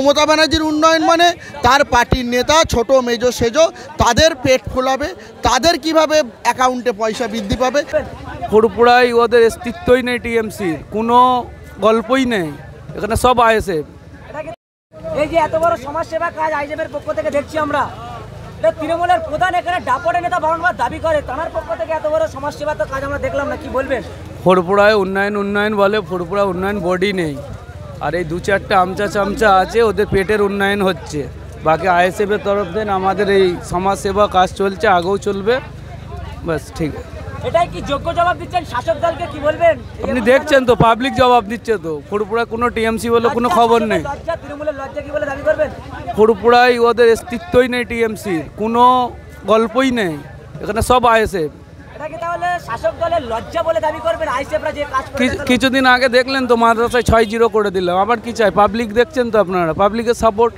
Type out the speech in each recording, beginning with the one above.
মমতা ব্যানার্জির উন্নয়ন মানে তার পার্টির নেতা ছোট মেজো সেজো তাদের পেট ফোলাবে, তাদের কিভাবে অ্যাকাউন্টে পয়সা বৃদ্ধি পাবে। ফুরপুরায় ওদের অস্তিত্বই নেই, টিএমসির কোনো গল্পই নেই, এখানে সব আইএসএফ। এই যে এত বড় সমাজসেবা কাজ আইএসএফের পক্ষ থেকে দেখছি আমরা, তৃণমূলের প্রধান এখানে ডাপটের নেতা বারংবার দাবি করে তার পক্ষ থেকে এত বড় সমাজসেবা তো কাজ আমরা দেখলাম না, কি বলবেন? ফুরপুরায় উন্নয়ন বলে, ফুরপুরা উন্নয়ন বডি নেই, আর এই দু চারটে আমচা চামচা আছে, ওদের পেটের উন্নয়ন হচ্ছে। বাকি আইএসএফের তরফ থেকে আমাদের এই সমাজসেবা কাজ চলছে, আগেও চলবে, বাস ঠিক। এটাই কি যোগ্য জবাব দিচ্ছেন শাসক দলকে, কি বলবেন? আপনি দেখছেন তো, পাবলিক জবাব দিচ্ছে তো। ফুরপুরায় কোনো টিএমসি বলে কোনো খবর নেই। তৃণমূলের লজ্জা কি বলে দাবি করবেন? ফুরপুরায় ওদের অস্তিত্বই নেই, টিএমসির কোনো গল্পই নেই, এখানে সব আইএসএফ। এটাকে তাহলে শাসক দলের লজ্জা বলে দাবি করবেন আইএসএফরা যে কাজ করে? কিছুদিন আগে দেখলেন তো মাদ্রাসায় 6-0 করে দিলাম, আবার কি চাই? পাবলিক দেখছেন তো আপনারা, পাবলিকের সাপোর্ট।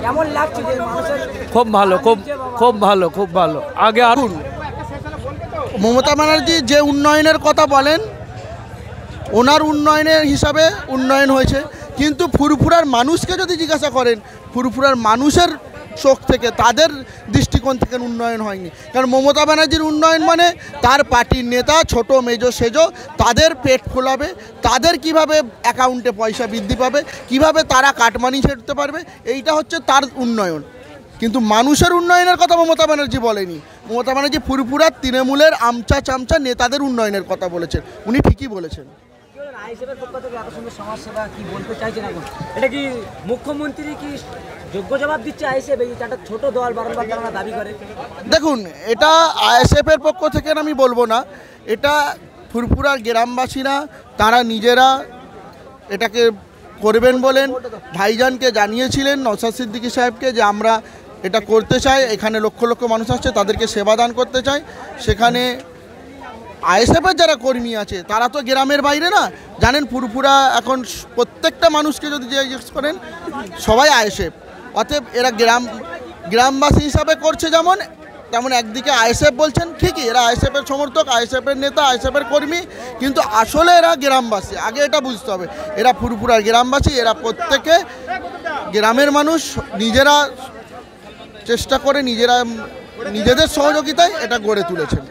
কেমন লাগছে যে মানুষের? খুব ভালো, খুব ভালো, খুব ভালো। আগে আরুন মমতা ব্যানার্জি যে উন্নয়নের কথা বলেন, ওনার উন্নয়নের হিসাবে উন্নয়ন হয়েছে, কিন্তু ফুরফুরার মানুষকে যদি জিজ্ঞাসা করেন, ফুরফুরার মানুষের চোখ থেকে, তাদের দৃষ্টিকোণ থেকে উন্নয়ন হয়নি। কারণ মমতা ব্যানার্জির উন্নয়ন মানে তার পার্টির নেতা ছোট মেজো সেজো তাদের পেট ফোলাবে, তাদের কিভাবে অ্যাকাউন্টে পয়সা বৃদ্ধি পাবে, কিভাবে তারা কাটমানি ছেড়তে পারবে, এইটা হচ্ছে তার উন্নয়ন। কিন্তু মানুষের উন্নয়নের কথা মমতা ব্যানার্জি বলেনি। মমতা ব্যানার্জি ফুরফুরার তৃণমূলের আমচা চামচা নেতাদের উন্নয়নের কথা বলেছেন, উনি ঠিকই বলেছেন। আইএসএফের পক্ষ থেকে এত সুন্দর সমাজসেবা কি বলতে চাইছেন এখন? এটা কি মুখ্যমন্ত্রী কি যোগ্য জবাব দিচ্ছে আইএসএফ? এই একটা ছোট দল বারবার তারা দাবি করে। দেখুন, এটা আইএসএফের পক্ষ থেকে আমি বলবো না, এটা ফুরফুরার গ্রামবাসীরা তারা নিজেরা এটাকে করবেন বলেন ভাইজানকে জানিয়েছিলেন, নওশাদ সিদ্দিকী সাহেবকে, যে আমরা এটা করতে চাই, এখানে লক্ষ লক্ষ মানুষ আসছে, তাদেরকে সেবা দান করতে চাই। সেখানে আইএসএফের যারা কর্মী আছে তারা তো গ্রামের বাইরে না, জানেন ফুরফুরা এখন প্রত্যেকটা মানুষকে যদি জিজ্ঞেস করেন সবাই আইএসএফ। অতএব এরা গ্রামবাসী হিসাবে করছে যেমন, তেমন একদিকে আইএসএফ বলছেন, ঠিকই এরা আইএসএফের সমর্থক, আইএসএফের নেতা, আইএসএফের কর্মী, কিন্তু আসলে এরা গ্রামবাসী। আগে এটা বুঝতে হবে, এরা ফুরফুরার গ্রামবাসী, এরা প্রত্যেকে গ্রামের মানুষ, নিজেরা চেষ্টা করে নিজেদের সহযোগিতায় এটা গড়ে তুলেছেন।